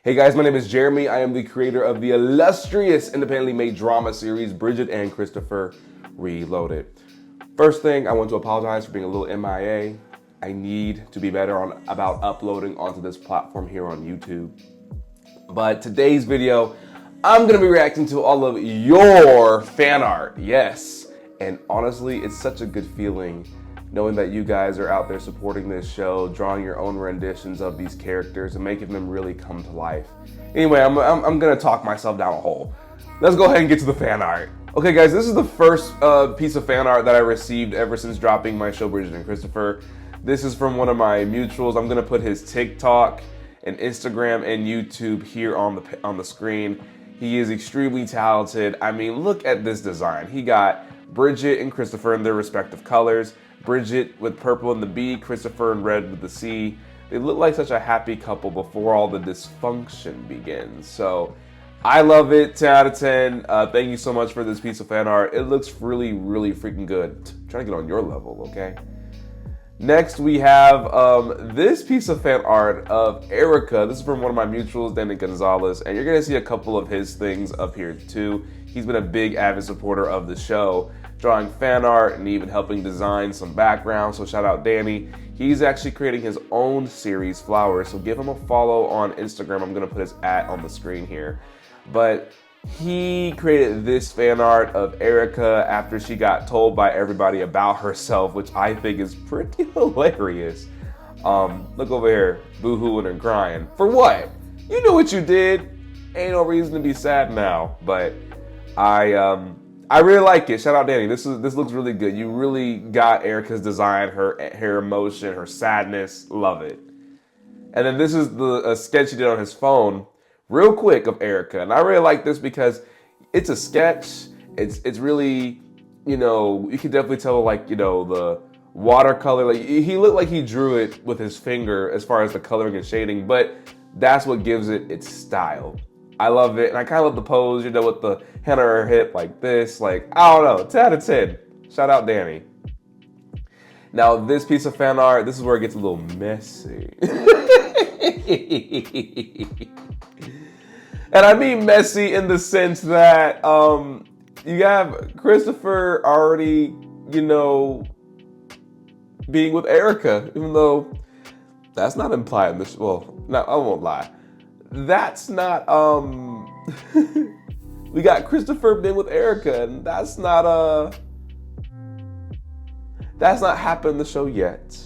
Hey guys, my name is Jeremy. I am the creator of the illustrious independently made drama series, Bridgette and Christopher Reloaded. First thing, I want to apologize for being a little MIA. I need to be better about uploading onto this platform here on YouTube. But today's video, I'm gonna be reacting to all of your fan art, yes. And honestly, it's such a good feeling knowing that you guys are out there supporting this show, drawing your own renditions of these characters and making them really come to life. Anyway, I'm gonna talk myself down a hole. Let's go ahead and get to the fan art. Okay guys, this is the first piece of fan art that I received ever since dropping my show, Bridgette and Christopher. This is from one of my mutuals. I'm gonna put his TikTok and Instagram and YouTube here on the screen. He is extremely talented. I mean, look at this design. He got Bridgette and Christopher in their respective colors. Bridgette with purple and the B, Christopher in red with the C. They look like such a happy couple before all the dysfunction begins. So I love it, 10 out of 10. Thank you so much for this piece of fan art. It looks really, really freaking good. I'm trying to get on your level, okay? Next we have this piece of fan art of Erica. This is from one of my mutuals, Danny Gonzalez, and you're gonna see a couple of his things up here too. He's been a big avid supporter of the show, drawing fan art and even helping design some backgrounds, so shout out Danny. He's actually creating his own series, Flowers, so give him a follow on Instagram. I'm gonna put his @ on the screen here. But he created this fan art of Erica after she got told by everybody about herself, which I think is pretty hilarious. Look over here, boo-hooing and crying. For what? You knew what you did. Ain't no reason to be sad now, but I really like it. Shout out Danny. This looks really good. You really got Erica's design, her emotion, her sadness. Love it. And then this is a sketch he did on his phone, real quick, of Erica. And I really like this because it's a sketch. It's really, you know, you can definitely tell, like, you know, the watercolor. Like, he looked like he drew it with his finger as far as the coloring and shading, but that's what gives it its style. I love it, and I kind of love the pose, you know, with the hand on her hip like this. Like, I don't know, 10 out of 10. Shout out Danny. Now, this piece of fan art, this is where it gets a little messy. And I mean messy in the sense that you have Christopher already, you know, being with Erica, even though that's not implied in this. Well, no, I won't lie. That's not, we got Christopher being with Erica, and that's not happened in the show yet.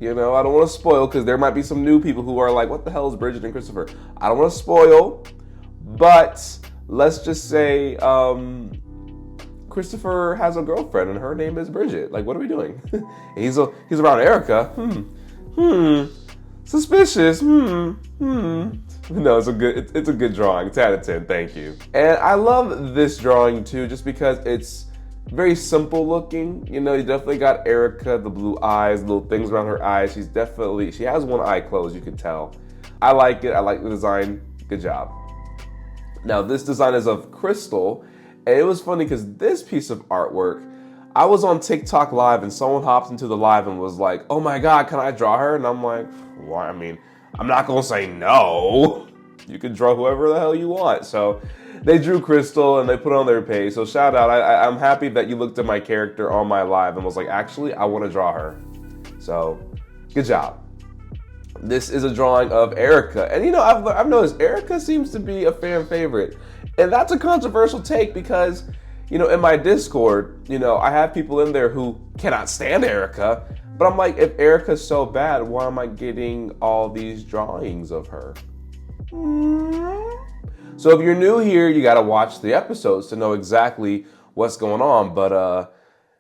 You know, I don't want to spoil, because there might be some new people who are like, what the hell is Bridgette and Christopher? I don't want to spoil, but let's just say Christopher has a girlfriend, and her name is Bridgette. Like, what are we doing? he's around Erica. Suspicious. No, it's a good drawing. 10 out of 10, thank you. And I love this drawing too, just because it's very simple looking. You know, you definitely got Erica, the blue eyes, little things around her eyes. She has one eye closed, you can tell. I like it, I like the design, good job. Now this design is of Crystal, and it was funny because this piece of artwork, I was on TikTok live and someone hopped into the live and was like, oh my God, can I draw her? And I'm like, why? I mean, I'm not gonna say no. You can draw whoever the hell you want. So they drew Crystal and they put it on their page. So shout out. I'm happy that you looked at my character on my live and was like, actually, I want to draw her. So good job. This is a drawing of Erica. And you know, I've noticed Erica seems to be a fan favorite. And that's a controversial take because, you know, in my Discord, you know, I have people in there who cannot stand Erica. But I'm like, if Erica's so bad, why am I getting all these drawings of her? So if you're new here, you gotta watch the episodes to know exactly what's going on. But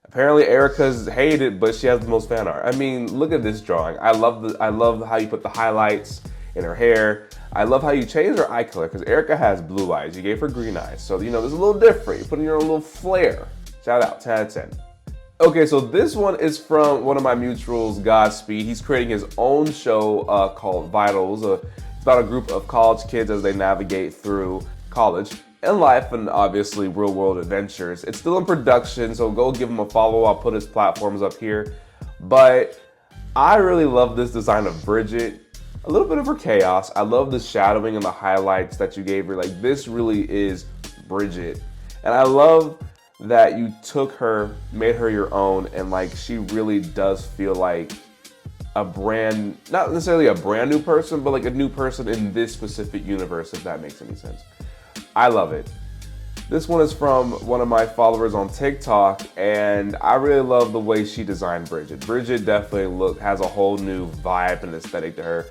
apparently Erica's hated, but she has the most fan art. I mean, look at this drawing. I love how you put the highlights in her hair. I love how you changed her eye color, because Erica has blue eyes. You gave her green eyes. So, you know, this is a little different. You're putting your own little flair. Shout out, 10 out of 10. Okay, so this one is from one of my mutuals, Godspeed. He's creating his own show called Vitals. It's about a group of college kids as they navigate through college and life and obviously real world adventures. It's still in production, so go give him a follow. I'll put his platforms up here. But I really love this design of Bridgette. a little bit of her chaos. I love the shadowing and the highlights that you gave her. Like, this really is Bridgette. And I love that you took her, made her your own, and like, she really does feel like a brand, not necessarily a brand new person, but like a new person in this specific universe, if that makes any sense. I love it. This one is from one of my followers on TikTok, and I really love the way she designed Bridgette. Bridgette definitely has a whole new vibe and aesthetic to her.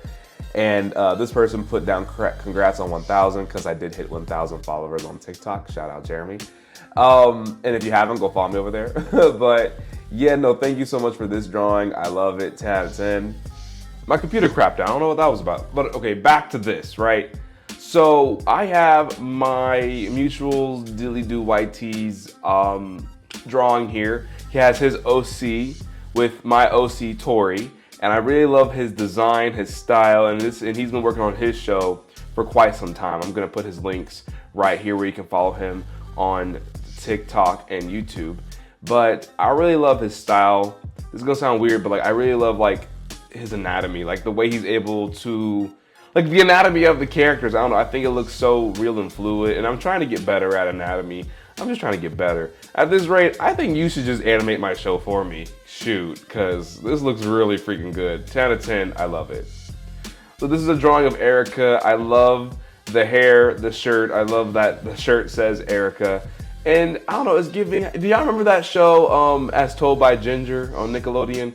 And this person put down congrats on 1,000, because I did hit 1,000 followers on TikTok. Shout out Jeremy. And if you haven't, go follow me over there. But yeah, no, thank you so much for this drawing. I love it. 10 out of 10. My computer crapped out. I don't know what that was about. But okay, back to this, right? So I have my Mutuals Dilly Do White Tees drawing here. He has his OC with my OC Tori. And I really love his design, his style, and he's been working on his show for quite some time. I'm gonna put his links right here where you can follow him on TikTok and YouTube. But I really love his style. This is gonna sound weird, but like, I really love like his anatomy, like the way he's able to, like the anatomy of the characters. I don't know, I think it looks so real and fluid, and I'm trying to get better at anatomy. I'm just trying to get better. At this rate, I think you should just animate my show for me. Shoot, because this looks really freaking good. 10 out of 10, I love it. So this is a drawing of Erica. I love the hair, the shirt. I love that the shirt says Erica. And I don't know, it's giving, do y'all remember that show, As Told by Ginger on Nickelodeon?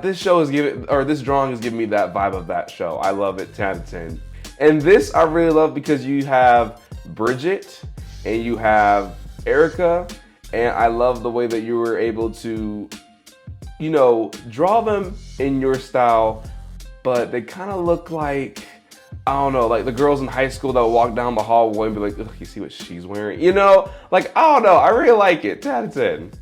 This show is giving, or this drawing is giving me that vibe of that show. I love it, 10 out of 10. And this I really love because you have Bridgette and you have Erica, and I love the way that you were able to, you know, draw them in your style, but they kind of look like, I don't know, like the girls in high school that would walk down the hallway and be like, ugh, you see what she's wearing? You know, like, I don't know, I really like it, 10 out of 10.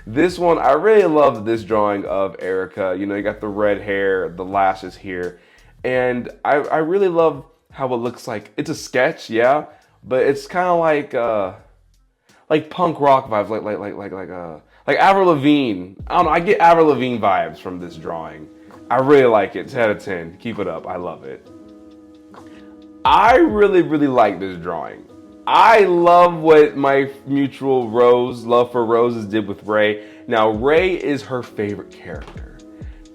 This one, I really love this drawing of Erica. You know, you got the red hair, the lashes here, and I really love how it looks like. It's a sketch, yeah, but it's kind of like punk rock vibes, like Avril Lavigne. I don't know, I get Avril Lavigne vibes from this drawing. I really like it, 10 out of 10. Keep it up, I love it. I really like this drawing. I love what my mutual love for Roses did with Ray. Now, Ray is her favorite character.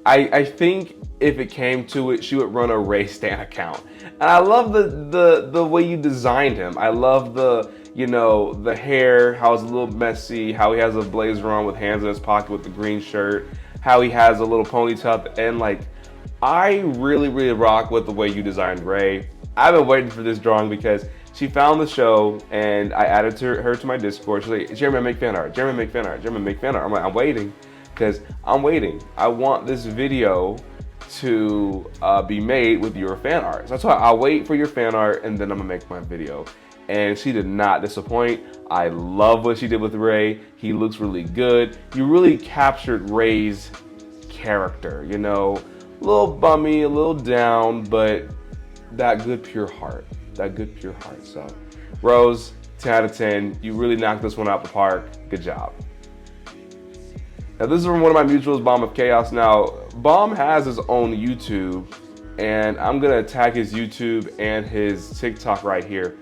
I think if it came to it, she would run a Ray Stan account. And I love the way you designed him. I love the, you know, the hair, how it's a little messy, how he has a blazer on with hands in his pocket with the green shirt, how he has a little ponytail at the end. Like, I really rock with the way you designed Ray. I've been waiting for this drawing because she found the show and I added her to my Discord. She's like, Jeremy, make fan art. Jeremy, make fan art. Jeremy, make fan art. I'm like, I'm waiting because I'm waiting. I want this video to be made with your fan art. So that's why I'll wait for your fan art and then I'm gonna make my video. And she did not disappoint. I love what she did with Ray. He looks really good. You really captured Ray's character, you know, a little bummy, a little down, but that good pure heart. So Rose, 10 out of 10. You really knocked this one out the park. Good job. Now this is from one of my mutuals, Bomb of Chaos. Now, Bomb has his own YouTube, and I'm gonna tag his YouTube and his TikTok right here.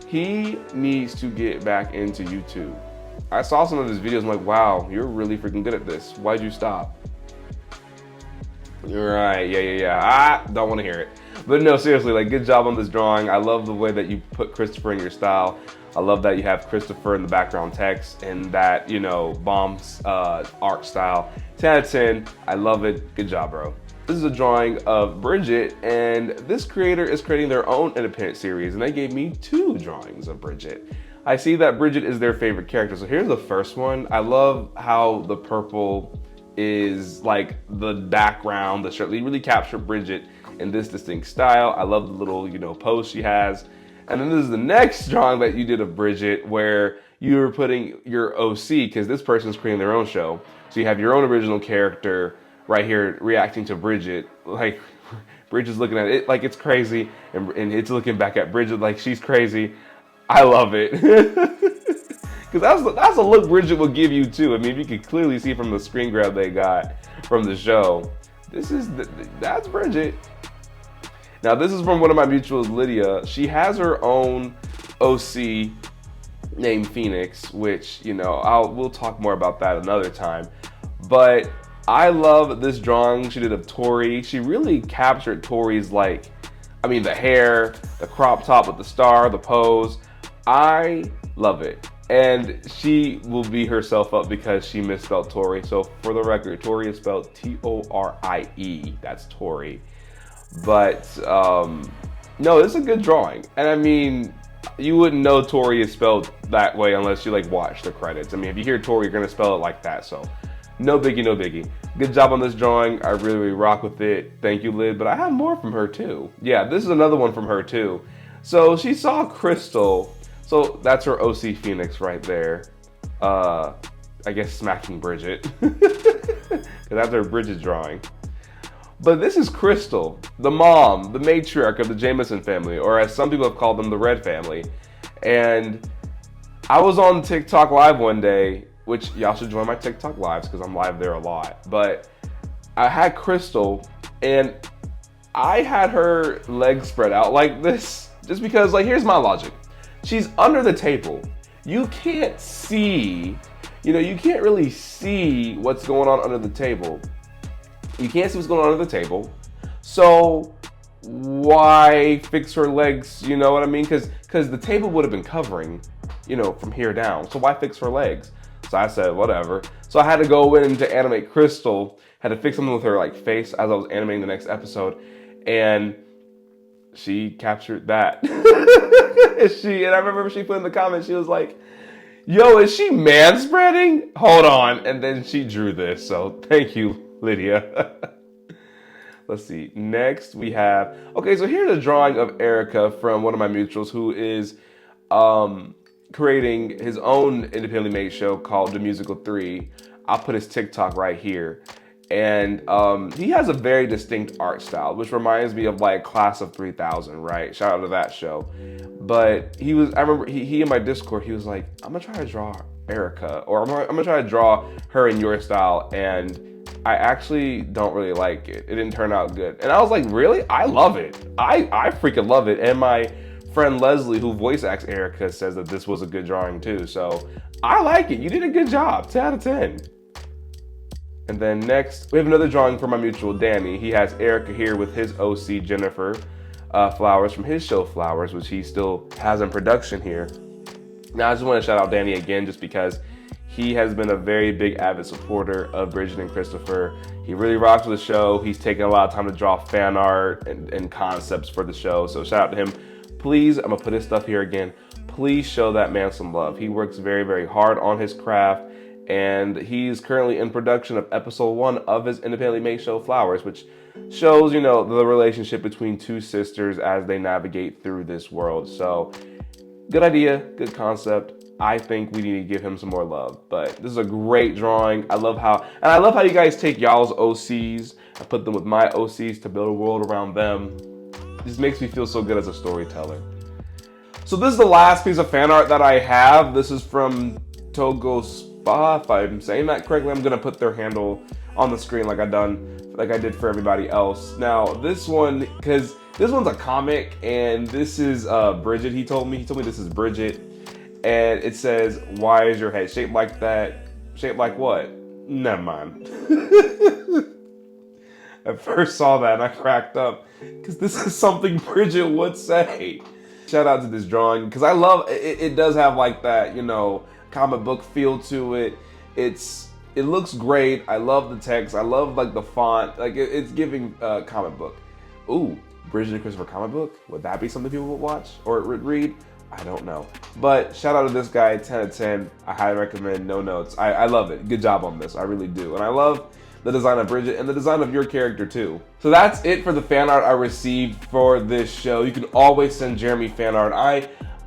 He needs to get back into YouTube. I saw some of his videos, I'm like, wow, you're really freaking good at this. Why'd you stop? You're right, yeah. Don't wanna hear it. But no, seriously, like, good job on this drawing. I love the way that you put Christopher in your style. I love that you have Christopher in the background text and that, you know, Bomb's art style. 10 out of 10, I love it. Good job, bro. This is a drawing of Bridgette, and this creator is creating their own independent series, and they gave me 2 drawings of Bridgette. I see that Bridgette is their favorite character. So here's the first one. I love how the purple is like the background, the shirt. They really captured Bridgette in this distinct style. I love the little, you know, pose she has. And then this is the next drawing that you did of Bridgette where you were putting your OC, because this person's creating their own show. So you have your own original character right here reacting to Bridgette. Like, Bridgette's looking at it like it's crazy, and it's looking back at Bridgette like she's crazy. I love it. Because that's a look Bridgette will give you too. I mean, you can clearly see from the screen grab they got from the show. That's Bridgette. Now this is from one of my mutuals, Lydia. She has her own OC named Phoenix, which, you know, we'll talk more about that another time. But I love this drawing she did of Tori. She really captured Tori's, like, I mean, the hair, the crop top with the star, the pose. I love it. And she will beat herself up because she misspelled Tori. So for the record, Tori is spelled Torie. That's Tori. But no, it's a good drawing. And I mean, you wouldn't know Tori is spelled that way unless you like watch the credits. I mean, if you hear Tori, you're gonna spell it like that. So no biggie, no biggie. Good job on this drawing. I really rock with it. Thank you, Lid. But I have more from her too. Yeah, this is another one from her too. So she saw Crystal. So that's her OC Phoenix right there. I guess smacking Bridgette. Because that's her Bridgette drawing. But this is Crystal, the mom, the matriarch of the Jameson family, or as some people have called them, the Red family. And I was on TikTok live one day, which y'all should join my TikTok lives because I'm live there a lot. But I had Crystal and I had her legs spread out like this just because, like, here's my logic. She's under the table. You can't see, you can't really see what's going on under the table. You can't see what's going on under the table. So why fix her legs? You know what I mean? Because the table would have been covering, from here down. So why fix her legs? So I said, whatever. So I had to go in to animate Crystal, had to fix something with her like face as I was animating the next episode. And she captured that. And I remember she put in the comments, she was like, yo, is she manspreading? Hold on. And then she drew this. So thank you, Lydia. Let's see. Next we have, okay, so here's a drawing of Erica from one of my mutuals who is creating his own independently made show called The Musical 3. I'll put his TikTok right here. And he has a very distinct art style, which reminds me of like Class of 3000, right? Shout out to that show. But I remember he in my Discord, he was like, I'm gonna try to draw Erica, or I'm gonna try to draw her in your style. And I actually don't really like it. It didn't turn out good. And I was like, really? I love it. I freaking love it. And my friend Leslie, who voice acts Erica, says that this was a good drawing too. So I like it. You did a good job. 10 out of 10. And then next, we have another drawing from my mutual, Danny. He has Erica here with his OC, Jennifer Flowers, from his show Flowers, which he still has in production here. Now, I just want to shout out Danny again, just because he has been a very big avid supporter of Bridgette and Christopher. He really rocks with the show. He's taken a lot of time to draw fan art and concepts for the show. So shout out to him. Please, I'm gonna put his stuff here again. Please show that man some love. He works very, very hard on his craft. And he's currently in production of episode 1 of his independently made show Flowers, which shows, the relationship between two sisters as they navigate through this world. So good idea, good concept. I think we need to give him some more love. But this is a great drawing. I love how you guys take y'all's OCs and put them with my OCs to build a world around them. This makes me feel so good as a storyteller. So this is the last piece of fan art that I have. This is from Togo Spa, if I'm saying that correctly. I'm gonna put their handle on the screen like I did for everybody else. Now this one, because this one's a comic, and this is Bridgette. He told me this is Bridgette, and it says, "Why is your head shaped like that? Shaped like what?" Never mind. I first saw that and I cracked up because this is something Bridgette would say. Shout out to this drawing because I love it. It does have like that, comic book feel to it. It looks great. I love the text. I love like the font. Like it's giving comic book. Ooh, Bridgette and Christopher comic book. Would that be something people would watch or would read? I don't know. But shout out to this guy, 10 out of 10. I highly recommend. No notes. I love it. Good job on this. I really do. And I love the design of Bridgette and the design of your character too. So that's it for the fan art I received for this show. You can always send Jeremy fan art.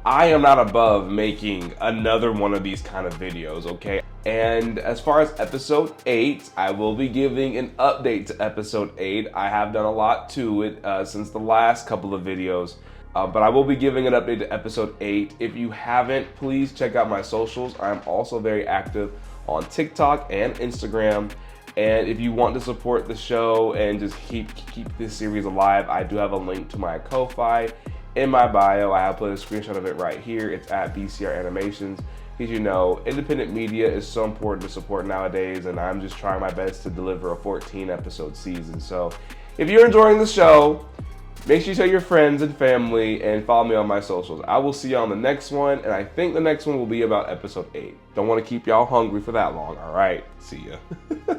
I am not above making another one of these kind of videos, okay? And as far as episode 8, I will be giving an update to episode 8. I have done a lot to it since the last couple of videos, but I will be giving an update to episode 8. If you haven't, please check out my socials. I'm also very active on TikTok and Instagram. And if you want to support the show and just keep this series alive, I do have a link to my Ko-Fi in my bio. I have put a screenshot of it right here. It's at BCR Animations. Because you know, independent media is so important to support nowadays, and I'm just trying my best to deliver a 14-episode season. So if you're enjoying the show, make sure you tell your friends and family and follow me on my socials. I will see you on the next one, and I think the next one will be about episode 8. Don't want to keep y'all hungry for that long. All right, see ya.